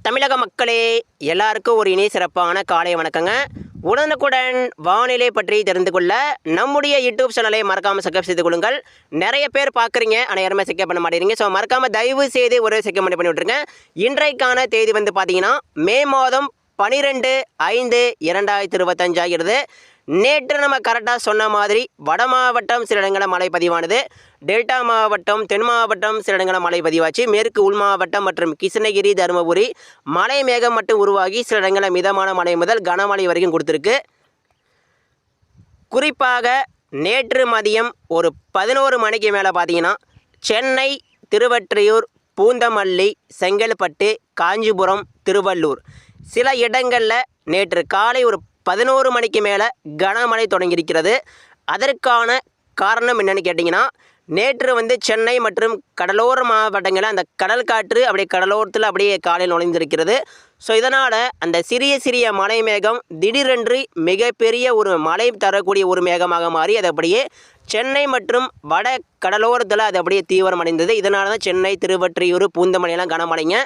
தமிழக மக்களே எல்லாருக்கும் ஒரு இனிய சிறப்பான காலை வணக்கங்க. உடனுக்குடன் வானிலை பற்றி தெரிந்து கொள்ள நம்முடைய யூடியூப் சேனலை மறக்காமல் சப்ஸ்கிரைப் செய்து கொள்ளுங்கள். நிறைய பேர் பார்க்குறீங்க, ஆனால் யாருமே சப்ஸ்கிரைப் பண்ண மாட்டேங்கிறீங்க. ஸோ மறக்காமல் தயவு செய்து ஒரு சப்ஸ்கிரைப் பண்ணி விட்டுருங்க. இன்றைக்கான தேதி வந்து பார்த்தீங்கன்னா மே மாதம் 12/5/2025 ஆகிறது. நேற்று நம்ம கரெக்டாக சொன்ன மாதிரி வட மாவட்டம் சில இடங்களில் மழை பதிவானது, டெல்டா மாவட்டம் தென் மாவட்டம் சில இடங்களில் மழை பதிவாச்சு, மேற்கு உள் மாவட்டம் மற்றும் கிருஷ்ணகிரி தருமபுரி மழை மேகம் மட்டும் உருவாகி சில இடங்களில் மிதமான மழை முதல் கனமழை வரைக்கும் கொடுத்துருக்கு. குறிப்பாக நேற்று மதியம் ஒரு 11 மணிக்கு மேலே பார்த்தீங்கன்னா சென்னை, திருவொற்றியூர், பூந்தமல்லி, செங்கல்பட்டு, காஞ்சிபுரம், திருவள்ளூர் சில இடங்களில் நேற்று காலை ஒரு 11 மணிக்கு மேலே கனமழை தொடங்கியிருக்கிறது. அதற்கான காரணம் என்னென்னு கேட்டிங்கன்னா, நேற்று வந்து சென்னை மற்றும் கடலோர மாவட்டங்களில் அந்த கடல் காற்று அப்படியே கடலோரத்தில் அப்படியே காலையில் நுழைந்திருக்கிறது. ஸோ இதனால் அந்த சிறிய மழை மேகம் திடீரென்று மிகப்பெரிய ஒரு மழை தரக்கூடிய ஒரு மேகமாக மாறி அது அப்படியே சென்னை மற்றும் வட கடலோரத்தில் அது அப்படியே தீவிரமடைந்தது. இதனால தான் சென்னை, திருவொற்றியூர், பூந்தமல்லியெல்லாம் கனமழைங்க.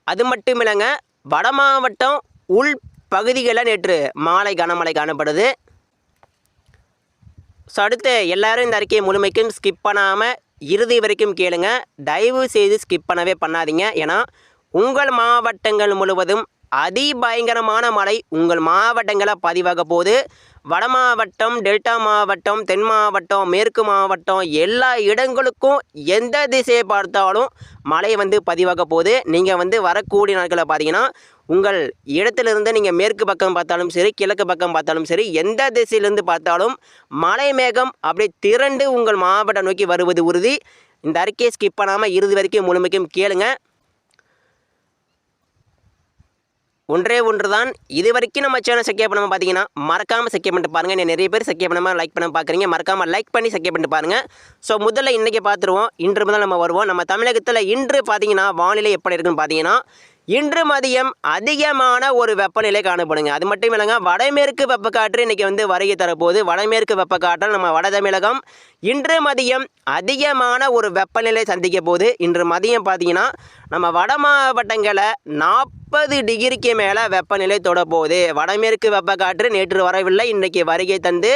அது மட்டும் இல்லைங்க, வட மாவட்டம் உள் பகுதிகளில் நேற்று மாலை கனமழை காணப்படுது. ஸோ அடுத்து எல்லோரும் இந்த அறிக்கையை முழுமைக்கும் ஸ்கிப் பண்ணாமல் இறுதி வரைக்கும் கேளுங்க. தயவு செய்து ஸ்கிப் பண்ணவே பண்ணாதீங்க. ஏன்னா உங்கள் மாவட்டங்கள் முழுவதும் அதிபயங்கரமான மழை உங்கள் மாவட்டங்களில் பதிவாக போகுது. வட மாவட்டம், டெல்டா மாவட்டம், தென் மாவட்டம், மேற்கு மாவட்டம் எல்லா இடங்களுக்கும் எந்த திசையை பார்த்தாலும் மழை வந்து பதிவாக போகுது. நீங்கள் வந்து வரக்கூடிய நாட்களில் பார்த்தீங்கன்னா உங்கள் இடத்திலிருந்து நீங்கள் மேற்கு பக்கம் பார்த்தாலும் சரி, கிழக்கு பக்கம் பார்த்தாலும் சரி, எந்த திசையிலிருந்து பார்த்தாலும் மழை மேகம் அப்படியே திரண்டு உங்கள் மாவட்டம் நோக்கி வருவது உறுதி. இந்த அறிக்கையை ஸ்கிப் பண்ணாமல் இறுதி வரைக்கும் முழுமைக்கும் கேளுங்க. ஒன்றே ஒன்று தான், இது வரைக்கும் நம்ம சேனல் சப்ஸ்கிரைப் பண்ணாமல் பார்த்தீங்கன்னா மறக்காமல் சப்ஸ்கிரைப் பண்ணிட்டு பாருங்கள். நிறைய பேர் சப்ஸ்கிரைப் பண்ணாமல் லைக் பண்ண பார்க்குறீங்க, மறக்காமல் லைக் பண்ணி சப்ஸ்கிரைப் பண்ணிட்டு பாருங்கள். ஸோ முதல்ல இன்றைக்கி பார்த்துருவோம். இன்று முதல் நம்ம வருவோம். நம்ம தமிழகத்தில் இன்று பார்த்தீங்கன்னா வானிலை எப்படி இருக்குன்னு பார்த்தீங்கன்னா, இன்று மதியம் அதிகமான ஒரு வெப்பநிலை காணப்படுங்க. அது மட்டும் இல்லைங்க, வடமேற்கு வெப்பக்காற்று இன்றைக்கி வந்து வருகை தரப்போகுது. வடமேற்கு வெப்பக்காற்றால் நம்ம வட தமிழகம் இன்று மதியம் அதிகமான ஒரு வெப்பநிலை சந்திக்க போகுது. இன்று மதியம் பார்த்தீங்கன்னா நம்ம வட மாவட்டங்களை 40 டிகிரிக்கு மேலே வெப்பநிலை தொட போகுது. வடமேற்கு வெப்பக்காற்று நேற்று வரவில்லை, இன்றைக்கி வருகை தந்து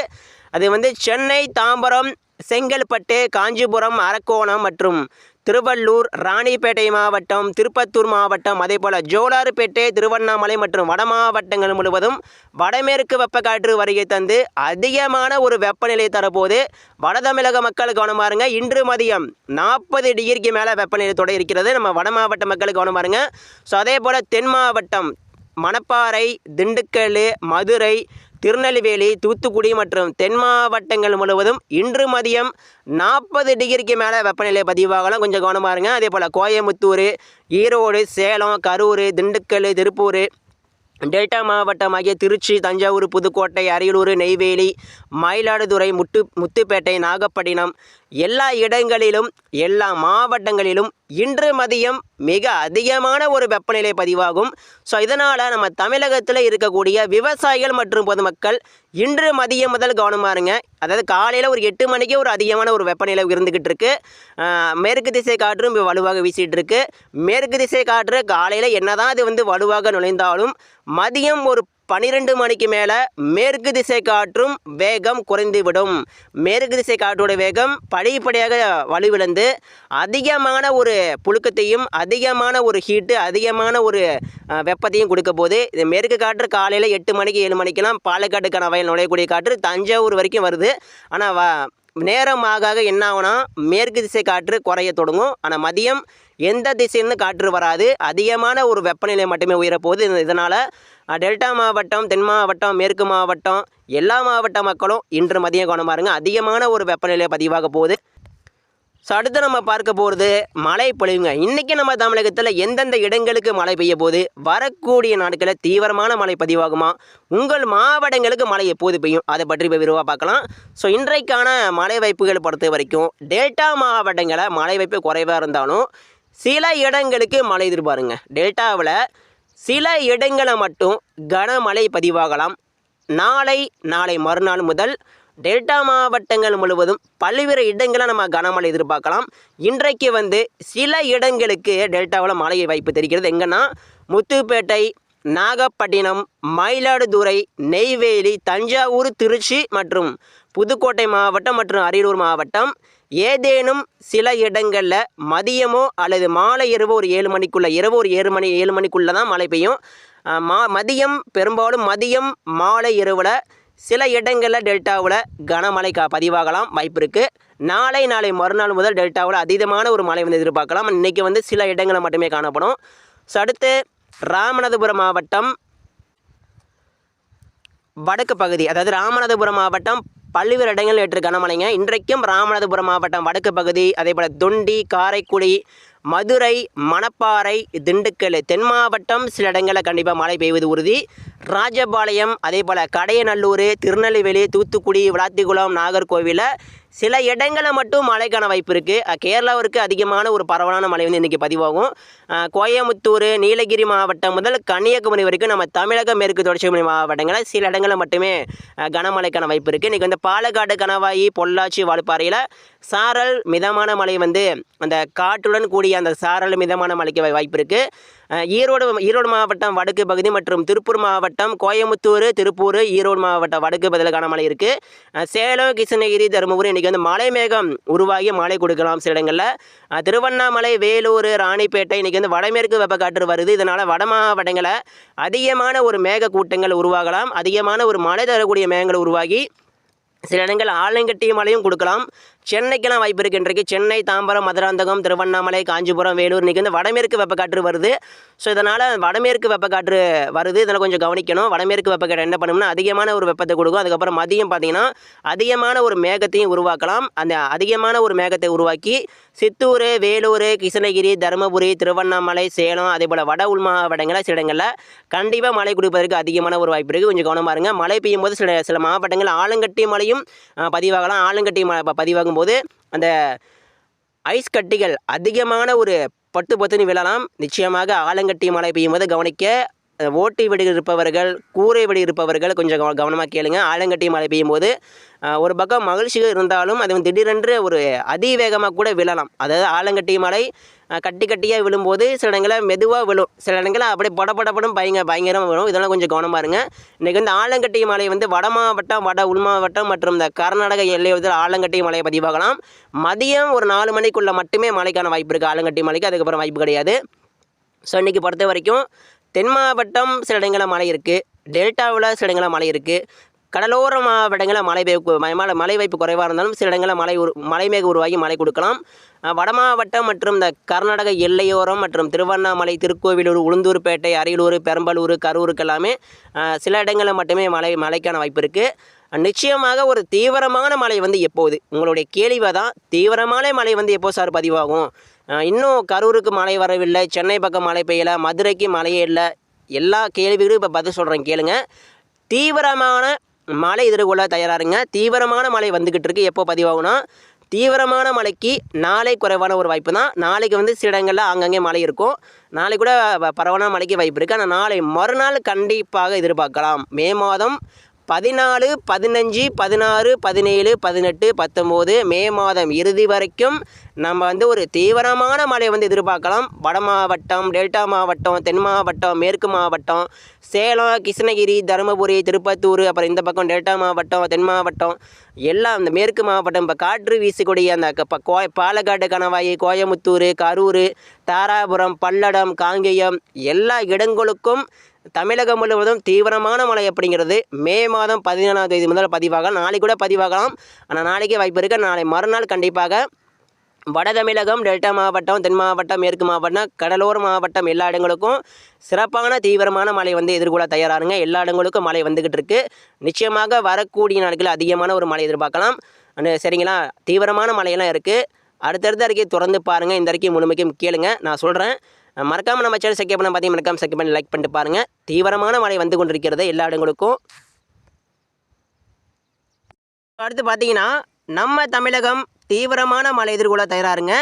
அது வந்து சென்னை, தாம்பரம், செங்கல்பட்டு, காஞ்சிபுரம், அரக்கோணம் மற்றும் திருவள்ளூர், ராணிப்பேட்டை மாவட்டம், திருப்பத்தூர் மாவட்டம், அதே போல் ஜோலார்பேட்டை, திருவண்ணாமலை மற்றும் வட மாவட்டங்கள் முழுவதும் வடமேற்கு வெப்பக்காற்று வருகை தந்து அதிகமான ஒரு வெப்பநிலை தரப்போது. வட தமிழக மக்கள் கவனம் பாருங்க. இன்று மதியம் 40 டிகிரிக்கு மேலே வெப்பநிலை தொட இருக்கிறது. நம்ம வட மாவட்ட மக்களுக்கு கவனம் பாருங்க. ஸோ அதே போல் தென் மாவட்டம் மணப்பாறை, திண்டுக்கல், மதுரை, திருநெல்வேலி, தூத்துக்குடி மற்றும் தென் மாவட்டங்கள் முழுவதும் இன்று மதியம் 40 டிகிரிக்கு மேலே வெப்பநிலை பதிவாகலாம். கொஞ்சம் கவனமாக இருங்க. அதே போல் கோயம்புத்தூர், ஈரோடு, சேலம், கரூர், திண்டுக்கல், திருப்பூர், டெல்டா மாவட்டமாகிய திருச்சி, தஞ்சாவூர், புதுக்கோட்டை, அரியலூர், நெய்வேலி, மயிலாடுதுறை, முத்துப்பேட்டை, நாகப்பட்டினம் எல்லா இடங்களிலும் எல்லா மாவட்டங்களிலும் இன்று மதியம் மிக அதிகமான ஒரு வெப்பநிலை பதிவாகும். ஸோ இதனால் நம்ம தமிழகத்தில் இருக்கக்கூடிய விவசாயிகள் மற்றும் பொதுமக்கள் இன்று மதியம் முதல் கவனமாக இருங்க. அதாவது காலையில் ஒரு 8 மணிக்கு ஒரு அதிகமான ஒரு வெப்பநிலை இருந்துக்கிட்டு இருக்குது. மேற்கு திசை காற்றும் வலுவாக வீசிகிட்டு இருக்கு. மேற்கு திசை காற்று காலையில் என்னதான் அது வந்து வலுவாக நுழைந்தாலும் மதியம் ஒரு 12 மணிக்கு மேலே மேற்கு திசை காற்றும் வேகம் குறைந்துவிடும். மேற்கு திசை காற்றோட வேகம் படிப்படியாக வலுவிழந்து அதிகமான ஒரு புழுக்கத்தையும் அதிகமான ஒரு ஹீட்டு அதிகமான ஒரு வெப்பத்தையும் கொடுக்க போது. இது மேற்கு காற்று காலையில் 8 மணிக்கு 7 மணிக்கெல்லாம் பாலக்காட்டுக்கான வயல் நுழையக்கூடிய காற்று தஞ்சாவூர் வரைக்கும் வருது. ஆனால் நேரம் ஆக என்ன ஆகுனா மேற்கு திசை காற்று குறைய தொடங்கும். ஆனால் மதியம் எந்த திசையிலிருந்து காற்று வராது, அதிகமான ஒரு வெப்பநிலை மட்டுமே உயரப்போகுது. இதனால் டெல்டா மாவட்டம், தென் மாவட்டம், மேற்கு மாவட்டம் எல்லா மாவட்ட மக்களும் இன்று மதியம் கவனமாக இருங்க. அதிகமான ஒரு வெப்பநிலை பதிவாக போகுது. ஸோ அடுத்து நம்ம பார்க்க போகிறது மழை பொழிவுங்க. இன்றைக்கி நம்ம தமிழகத்தில் எந்தெந்த இடங்களுக்கு மழை பெய்ய போகுது, வரக்கூடிய நாட்களில் தீவிரமான மழை பதிவாகுமா, உங்கள் மாவட்டங்களுக்கு மழை எப்போது பெய்யும், அதை பற்றி இப்போ விரிவாக பார்க்கலாம். ஸோ இன்றைக்கான மழை வாய்ப்புகள் பொறுத்த வரைக்கும் டெல்டா மாவட்டங்களில் மழை வாய்ப்பு குறைவாக இருந்தாலும் சில இடங்களுக்கு மழை எதிர்பாருங்க. டெல்டாவில் சில இடங்களை மட்டும் கனமழை பதிவாகலாம். நாளை மறுநாள் முதல் டெல்டா மாவட்டங்கள் முழுவதும் பல்வேறு இடங்களில் நம்ம கனமழை எதிர்பார்க்கலாம். இன்றைக்கு வந்து சில இடங்களுக்கு டெல்டாவில் மழை வாய்ப்பு தெரிகிறது. எங்கன்னா முத்துப்பேட்டை, நாகப்பட்டினம், மயிலாடுதுறை, நெய்வேலி, தஞ்சாவூர், திருச்சி மற்றும் புதுக்கோட்டை மாவட்டம் மற்றும் அரியலூர் மாவட்டம் ஏதேனும் சில இடங்களில் மதியமோ அல்லது மாலை இரவு ஒரு 7 மணிக்குள்ளே, இரவு ஒரு 7 மணிக்குள்ளே தான் மழை பெய்யும். மதியம் பெரும்பாலும் மதியம் மாலை இரவில் சில இடங்களில் டெல்டாவில் கனமழை பதிவாகலாம் வாய்ப்பு இருக்குது. நாளை மறுநாள் முதல் டெல்டாவில் அதீதமான ஒரு மழை வந்து எதிர்பார்க்கலாம். இன்றைக்கி வந்து சில இடங்களில் மட்டுமே காணப்படும். ஸோ அடுத்து ராமநாதபுரம் மாவட்டம் வடக்கு பகுதி, அதாவது ராமநாதபுரம் மாவட்டம் பல்வேறு இடங்கள் நேற்று கனமழைங்க. இன்றைக்கும் ராமநாதபுரம் மாவட்டம் வடக்கு பகுதி, அதே போல் தொண்டி, காரைக்குடி, மதுரை, மணப்பாறை, திண்டுக்கல் தென் மாவட்டம் சில இடங்களில் கண்டிப்பாக மழை பெய்வது உறுதி. ராஜபாளையம், அதே போல் கடையநல்லூர், திருநெல்வேலி, தூத்துக்குடி, விளாத்திக்குளம், நாகர்கோவில் சில இடங்களில் மட்டும் மழைக்கான வாய்ப்பு இருக்குது. கேரளாவிற்கு அதிகமான ஒரு பரவலான மழை வந்து இன்றைக்கி பதிவாகும். கோயமுத்தூர், நீலகிரி மாவட்டம் முதல் கன்னியாகுமரி வரைக்கும் நம்ம தமிழக மேற்கு தொடர்ச்சி மலை மாவட்டங்களில் சில இடங்களில் மட்டுமே கனமழைக்கான வாய்ப்பு இருக்குது. இன்றைக்கி வந்து பாலக்காடு, கணவாய், பொள்ளாச்சி, வால்பாறையில் சாரல் மிதமான மழை வந்து அந்த காற்றுடன் கூடிய அந்த சாரல் மிதமான மழைக்கு வாய்ப்பு இருக்குது. ஈரோடு மாவட்டம் வடக்கு பகுதி மற்றும் திருப்பூர் மாவட்டம், கோயமுத்தூர், திருப்பூர், ஈரோடு மாவட்டம் வடக்கு பகுதியில் கனமழை இருக்குது. சேலம், கிருஷ்ணகிரி, தருமபுரி இன்றைக்கி வந்து மழை மேகம் உருவாகி மழை கொடுக்கலாம் சில இடங்களில். திருவண்ணாமலை, வேலூர், ராணிப்பேட்டை இன்றைக்கி வந்து வடமேற்கு வெப்பக்காற்று வருது. இதனால் வட மாவட்டங்களில் அதிகமான ஒரு மேக கூட்டங்கள் உருவாகலாம். அதிகமான ஒரு மழை தரக்கூடிய மேகங்கள் உருவாகி சில இடங்கள் ஆலங்கட்டிய மழையும் கொடுக்கலாம். சென்னைக்கெல்லாம் வாய்ப்பு இருக்குது. இன்றைக்கு சென்னை, தாம்பரம், மதுராந்தகம், திருவண்ணாமலை, காஞ்சிபுரம், வேலூர் இன்றைக்கி வந்து வடமேற்கு வெப்பக்காற்று வருது. ஸோ இதனால் வடமேற்கு வெப்பக்காற்று வருது, இதெல்லாம் கொஞ்சம் கவனிக்கணும். வடமேற்கு வெப்பக்காற்று என்ன பண்ணும்னா அதிகமான ஒரு வெப்பத்தை கொடுக்கும். அதுக்கப்புறம் மதியம் பார்த்திங்கன்னா அதிகமான ஒரு மேகத்தையும் உருவாக்கலாம். அந்த அதிகமான ஒரு மேகத்தை உருவாக்கி சித்தூர், வேலூர், கிருஷ்ணகிரி, தருமபுரி, திருவண்ணாமலை, சேலம், அதே போல் வட உள் மாவட்டங்களில் சில இடங்களில் கண்டிப்பாக மழை கொடுப்பதற்கு அதிகமான ஒரு வாய்ப்பு இருக்குது. கொஞ்சம் கவனமாக இருங்க. மழை பெய்யும் போது சில மாவட்டங்களில் ஆலங்கட்டி மழையும் பதிவாகலாம். ஆலங்கட்டி மழை பதிவாகும் போது அந்த ஐஸ் கட்டிகள் அதிகமான ஒரு பட்டுன்னு விழலாம். நிச்சயமாக ஆலங்கட்டி மழை பெய்யும் போது கவனிக்க. ஓட்டு வீடு இருப்பவர்கள், கூரை வீடு இருப்பவர்கள் கொஞ்சம் கவனமாக கேளுங்க. ஆலங்கட்டி மழை பெய்யும் போது ஒரு பக்கம் மகிழ்ச்சிகள் இருந்தாலும் அது திடீரென்று ஒரு அதிவேகமாக கூட விழலாம். அதாவது ஆலங்கட்டி மழை கட்டியாக விழும்போது சில இடங்களில் மெதுவாக விழும், சில இடங்களில் அப்படியே படப்படப்படும் பயங்கரமாக விழும். இதெல்லாம் கொஞ்சம் கவனமாக இருங்க. இன்றைக்கி வந்து ஆலங்கட்டி மழை வந்து வட மாவட்டம், வட உள் மாவட்டம் மற்றும் இந்த கர்நாடக எல்லையில் ஆலங்கட்டி மழை பதிவாகலாம். மதியம் ஒரு 4 மணிக்குள்ளே மட்டுமே மழைக்கான வாய்ப்பு இருக்குது ஆலங்கட்டி மழைக்கு. அதுக்கப்புறம் வாய்ப்பு கிடையாது. ஸோ இன்றைக்கி பொறுத்த வரைக்கும் தென் மாவட்டம் சில இடங்களில் மழை இருக்குது, டெல்டாவில் சில இடங்களில் மழை இருக்குது, கடலோர மாவட்டங்களில் மழை வாய்ப்பு குறைவாக இருந்தாலும் சில இடங்களில் மழை மேக உருவாகி மழை கொடுக்கலாம். வட மாவட்டம் மற்றும் இந்த கர்நாடக எல்லையோரம் மற்றும் திருவண்ணாமலை, திருக்கோவிலூர், உளுந்தூர்பேட்டை, அரியலூர், பெரம்பலூர், கரூருக்கு எல்லாமே சில இடங்களில் மட்டுமே மழைக்கான வாய்ப்பு இருக்குது. நிச்சயமாக ஒரு தீவிரமான மழை வந்து எப்போது, உங்களுடைய கேள்வி தான், தீவிரமான மழை வந்து எப்போ சார் பதிவாகும்? இன்னும் கரூருக்கு மழை வரவில்லை, சென்னை பக்கம் மழை பெய்யலை, மதுரைக்கு மழையே இல்லை, எல்லா கேள்விகளும் இப்போ பதில் சொல்கிறேன் கேளுங்க. தீவிரமான மழை எதிர்கொள்ள தயாராருங்க. தீவிரமான மழை வந்துக்கிட்டு இருக்குது. எப்போ பதிவாகும்னா தீவிரமான மழைக்கு நாளை குறைவான ஒரு வாய்ப்பு தான். நாளைக்கு வந்து சில இடங்களில் அங்கங்கே மழை இருக்கும். நாளைக்கு கூட பரவலான மழைக்கு வாய்ப்பு இருக்குது. ஆனால் நாளை மறுநாள் கண்டிப்பாக எதிர்பார்க்கலாம். மே மாதம் 14, 15, 16, 17, 18, 19 மே மாதம் இறுதி வரைக்கும் நம்ம வந்து ஒரு தீவிரமான மழை வந்து எதிர்பார்க்கலாம். வட மாவட்டம், டெல்டா மாவட்டம், தென் மாவட்டம், மேற்கு மாவட்டம், சேலம், கிருஷ்ணகிரி, தருமபுரி, திருப்பத்தூர், அப்புறம் இந்த பக்கம் டெல்டா மாவட்டம், தென் மாவட்டம் எல்லாம் இந்த மேற்கு மாவட்டம் இப்போ காற்று வீசக்கூடிய அந்த பாலக்காடு, கணவாய், கோயமுத்தூர், கரூர், தாராபுரம், பல்லடம், காங்கேயம் எல்லா இடங்களுக்கும் தமிழகம் முழுவதும் தீவிரமான மழை அப்படிங்கிறது மே மாதம் 17ஆம் தேதி முதல் பதிவாகலாம். நாளைக்கு கூட பதிவாகலாம். ஆனால் நாளைக்கே வாய்ப்பு இருக்குது. நாளை மறுநாள் கண்டிப்பாக வட தமிழகம், டெல்டா மாவட்டம், தென் மாவட்டம், மேற்கு மாவட்டம், கடலோர மாவட்டம் எல்லா இடங்களுக்கும் சிறப்பான தீவிரமான மழை வந்து எதிர்கொள்ள தயாராருங்க. எல்லா இடங்களுக்கும் மழை வந்துக்கிட்டு இருக்குது. நிச்சயமாக வரக்கூடிய நாட்களில் அதிகமான ஒரு மழை எதிர்பார்க்கலாம். சரிங்களா? தீவிரமான மழையெல்லாம் இருக்குது. அடுத்தடுத்த அறிக்கையை தொடர்ந்து பாருங்கள். இந்த அறிக்கையை முழுமைக்கும் கேளுங்க, நான் சொல்கிறேன். மறக்காமல் நம்ம சேனல் சப்ஸ்கிரைப் பண்ண பார்த்தீங்கன்னா மறக்காமல் சப்ஸ்கிரைப் பண்ணி லைக் பண்ணிட்டு பாருங்கள். தீவிரமான மழை வந்து கொண்டிருக்கிறது எல்லா இடங்களுக்கும். அடுத்து பார்த்தீங்கன்னா நம்ம தமிழகம் தீவிரமான மழை எதிர்கொள்ள தயாராருங்க.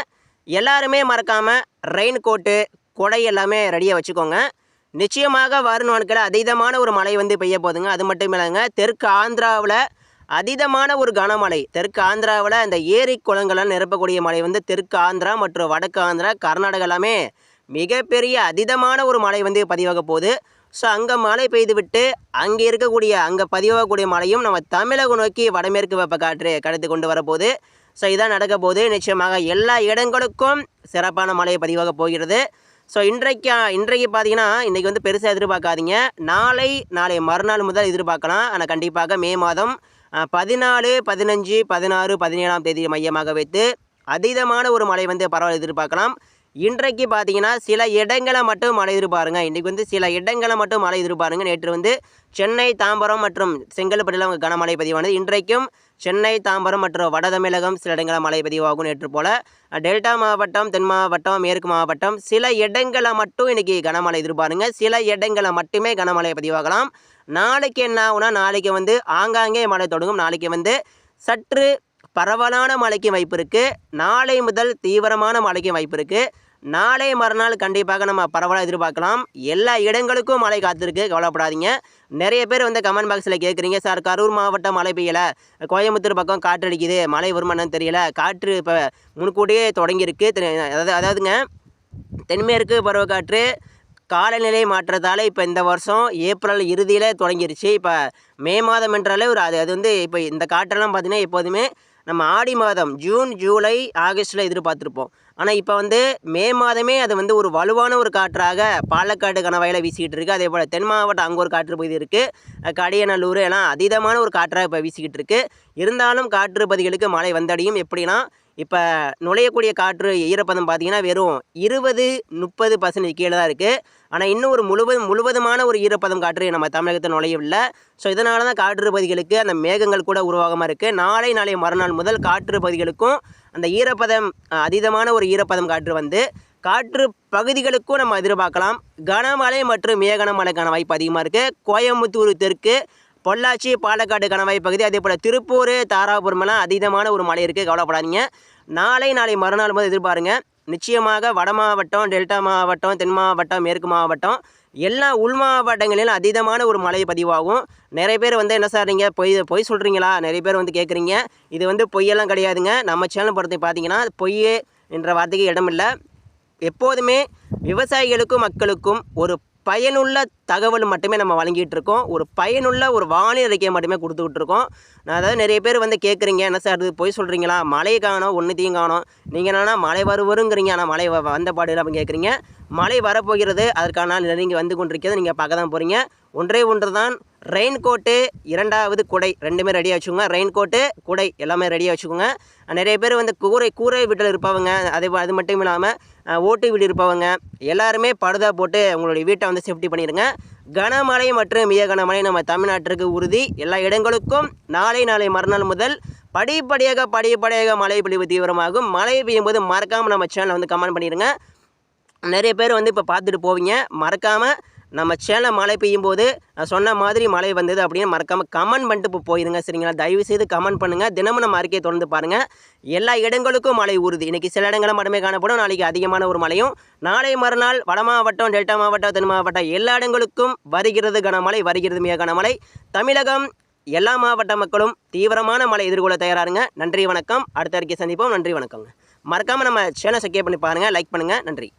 எல்லாருமே மறக்காமல் ரெயின் கோட்டு, கொடை எல்லாமே ரெடியாக வச்சுக்கோங்க. நிச்சயமாக வரும் நாட்களில் அதீதமான ஒரு மழை வந்து பெய்ய போதுங்க. அது மட்டும் இல்லைங்க, தெற்கு ஆந்திராவில் அதீதமான ஒரு கனமழை. தெற்கு ஆந்திராவில் அந்த ஏரி குளங்களால் நிரப்பக்கூடிய மழை வந்து தெற்கு ஆந்திரா மற்றும் வடக்கு ஆந்திரா, கர்நாடகா எல்லாமே மிகப்பெரிய அதீதமான ஒரு மழை வந்து பதிவாக போகுது. ஸோ அங்கே மழை பெய்துவிட்டு அங்கே இருக்கக்கூடிய அங்கே பதிவாகக்கூடிய மழையும் நம்ம தமிழகம் நோக்கி வடமேற்கு வெப்ப காற்று கடத்தி கொண்டு வரப்போகுது. ஸோ இதான் நடக்க போகுது. நிச்சயமாக எல்லா இடங்களுக்கும் சிறப்பான மழை பதிவாக போகிறது. ஸோ இன்றைக்கு பார்த்தீங்கன்னா இன்றைக்கி வந்து பெருசாக எதிர்பார்க்காதீங்க. நாளை மறுநாள் முதல் எதிர்பார்க்கலாம். ஆனால் கண்டிப்பாக மே மாதம் 14, 15, 16, 17ஆம் தேதி மையமாக வைத்து அதீதமான ஒரு மழை வந்து பரவாயில்ல எதிர்பார்க்கலாம். இன்றைக்கு பார்த்தீங்கன்னா சில இடங்களை மட்டும் மழை எதிர்பாருங்க. இன்றைக்கி வந்து சில இடங்களை மட்டும் மழை எதிர்பாருங்க. நேற்று வந்து சென்னை, தாம்பரம் மற்றும் செங்கல்பட்டில் கனமழை பதிவானது. இன்றைக்கும் சென்னை, தாம்பரம் மற்றும் வட தமிழகம் சில இடங்களில் மழை பதிவாகும். நேற்று போல் டெல்டா மாவட்டம், தென் மாவட்டம், மேற்கு மாவட்டம் சில இடங்களை மட்டும் இன்றைக்கி கனமழை எதிர்பாருங்க. சில இடங்களை மட்டுமே கனமழை பதிவாகலாம். நாளைக்கு என்ன ஆகுனா, நாளைக்கு வந்து ஆங்காங்கே மழை தொடங்கும். நாளைக்கு வந்து சற்று பரவலான மழைக்கு வாய்ப்பு இருக்குது. நாளை முதல் தீவிரமான மழைக்கு வாய்ப்பு இருக்குது. நாளை மறுநாள் கண்டிப்பாக நம்ம பரவலாக எதிர்பார்க்கலாம். எல்லா இடங்களுக்கும் மழை காத்திருக்கு, கவலைப்படாதீங்க. நிறைய பேர் வந்து கமெண்ட் பாக்ஸில் கேட்குறீங்க, சார் கரூர் மாவட்டம் மழை பெய்யலை, கோயம்புத்தூர் பக்கம் காற்று அடிக்குது, மழை வருமானு தெரியல, காற்று இப்போ முன்கூட்டியே தொடங்கியிருக்கு. அதாவதுங்க தென்மேற்கு பருவக்காற்று காலநிலை மாற்றத்தால் இப்போ இந்த வருஷம் ஏப்ரல் இறுதியில் தொடங்கிருச்சு. இப்போ மே மாதம் என்றாலே அது வந்து இப்போ இந்த காற்றெல்லாம் பார்த்திங்கன்னா எப்போதுமே நம்ம ஆடி மாதம் ஜூன், ஜூலை, ஆகஸ்ட்டில் எதிர்பார்த்துருப்போம். ஆனால் இப்போ வந்து மே மாதமே அது வந்து ஒரு வலுவான ஒரு காற்றாக பாலக்காடு கணவாயில் வீசிக்கிட்டு இருக்குது. அதே போல் தென் மாவட்டம் அங்கே ஒரு காற்று பகுதி இருக்குது, கடியநல்லூர் எல்லாம் அதீதமான ஒரு காற்றாக இப்போ வீசிக்கிட்டு இருக்குது. இருந்தாலும் காற்று பகுதிகளுக்கு மழை வந்தடையும். எப்படின்னா இப்போ நுழையக்கூடிய காற்று ஈரப்பதம் பார்த்திங்கன்னா வெறும் 20-30% கீழே தான் இருக்குது. ஆனால் இன்னும் ஒரு முழுவதுமான ஒரு ஈரப்பதம் காற்று நம்ம தமிழகத்தில் நுழையவில்லை. ஸோ இதனால தான் காற்று பகுதிகளுக்கு அந்த மேகங்கள் கூட உருவாகமாக இருக்குது. நாளை மறுநாள் முதல் காற்று பகுதிகளுக்கும் அந்த ஈரப்பதம் அதீதமான ஒரு ஈரப்பதம் காற்று வந்து காற்று பகுதிகளுக்கும் நம்ம எதிர்பார்க்கலாம். கனமழை மற்றும் மேகனமழைக்கான வாய்ப்பு அதிகமாக இருக்குது. கோயம்புத்தூர் தெற்கு, பொள்ளாச்சி, பாலக்காடு கணவாய் பகுதி, அதே போல் திருப்பூர், தாராபுரமெல்லாம் அதீதமான ஒரு மழை இருக்குது, கவலைப்படாதீங்க. நாளை மறுநாள் முதல் எதிர்பாருங்க. நிச்சயமாக வட மாவட்டம், டெல்டா மாவட்டம், தென் மாவட்டம், மேற்கு மாவட்டம் எல்லா உள் மாவட்டங்களிலும் அதீதமான ஒரு மழை பதிவாகும். நிறைய பேர் வந்து என்ன சார் நீங்கள் பொய் சொல்கிறீங்களா, நிறைய பேர் வந்து கேட்குறீங்க. இது வந்து பொய்யெல்லாம் கிடையாதுங்க. நம்ம சேனல் பொறுத்து பார்த்தீங்கன்னா பொய் என்ற வார்த்தைக்கு இடமில்லை. எப்போதுமே விவசாயிகளுக்கும் மக்களுக்கும் ஒரு பயனுள்ள தகவல் மட்டுமே நம்ம வழங்கிட்டு இருக்கோம். ஒரு பயனுள்ள ஒரு வானிலை அறிக்கையை மட்டுமே கொடுத்துக்கிட்டு இருக்கோம். அதாவது நிறைய பேர் வந்து கேட்குறீங்க, என்ன சார் இது போய் சொல்கிறீங்களா, மழை காணோம், ஒன்றுத்தையும் காணோம், நீங்கள் என்னன்னா மழை வருங்கிறீங்க, ஆனால் மழை வந்த பாடு அப்படின்னு கேட்குறீங்க. மழை வரப்போகிறது, அதற்கான நெருங்கி வந்து கொண்டிருக்கிறது, நீங்கள் பார்க்க தான் போகிறீங்க. ஒன்று தான் ரெயின் கோட்டு, இரண்டாவது குடை, ரெண்டுமே ரெடியாக வச்சுக்கோங்க. ரெயின் கோட்டு, குடை எல்லாமே ரெடியாக வச்சுக்கோங்க. நிறைய பேர் வந்து கூரை வீட்டில் இருப்பவங்க, அது மட்டும் இல்லாமல் ஓட்டு வீடு இருப்பவங்க எல்லாருமே படுதா போட்டு உங்களுடைய வீட்டை வந்து சேஃப்டி பண்ணிடுங்க. கனமழை மற்றும் மிக கனமழை நம்ம தமிழ்நாட்டிற்கு உறுதி. எல்லா இடங்களுக்கும் நாளை மறுநாள் முதல் படிப்படியாக மழை பொழிவு தீவிரமாகும். மழை பெய்யும் போது மறக்காமல் நம்ம சேனலை வந்து கமெண்ட் பண்ணிடுங்க. நிறைய பேர் வந்து இப்போ பார்த்துட்டு போவீங்க. மறக்காமல் நம்ம சேனல் மழை பெய்யும் போது சொன்ன மாதிரி மழை வந்தது அப்படின்னு மறக்காமல் கமெண்ட் பண்ணிட்டு இப்போ போயிருங்க, சரிங்களா? தயவுசெய்து கமெண்ட் பண்ணுங்கள். தினமும் நம்ம அறிக்கையை தொடர்ந்து பாருங்கள். எல்லா இடங்களுக்கும் மழை உறுதி. இன்றைக்கி சில இடங்களில் மட்டுமே காணப்படும், நாளைக்கு அதிகமான ஒரு மழையும். நாளை மறுநாள் வட மாவட்டம், டெல்டா மாவட்டம், தென் மாவட்டம் எல்லா இடங்களுக்கும் வருகிறது கனமழை, வருகிறது மிக கனமழை. தமிழகம் எல்லா மாவட்ட மக்களும் தீவிரமான மழை எதிர்கொள்ள தயாராருங்க. நன்றி, வணக்கம். அடுத்த அறிக்கை சந்திப்போம். நன்றி, வணக்கங்க. மறக்காமல் நம்ம சேனல் சப்ஸ்கிரைப் பண்ணி பாருங்கள், லைக் பண்ணுங்கள். நன்றி.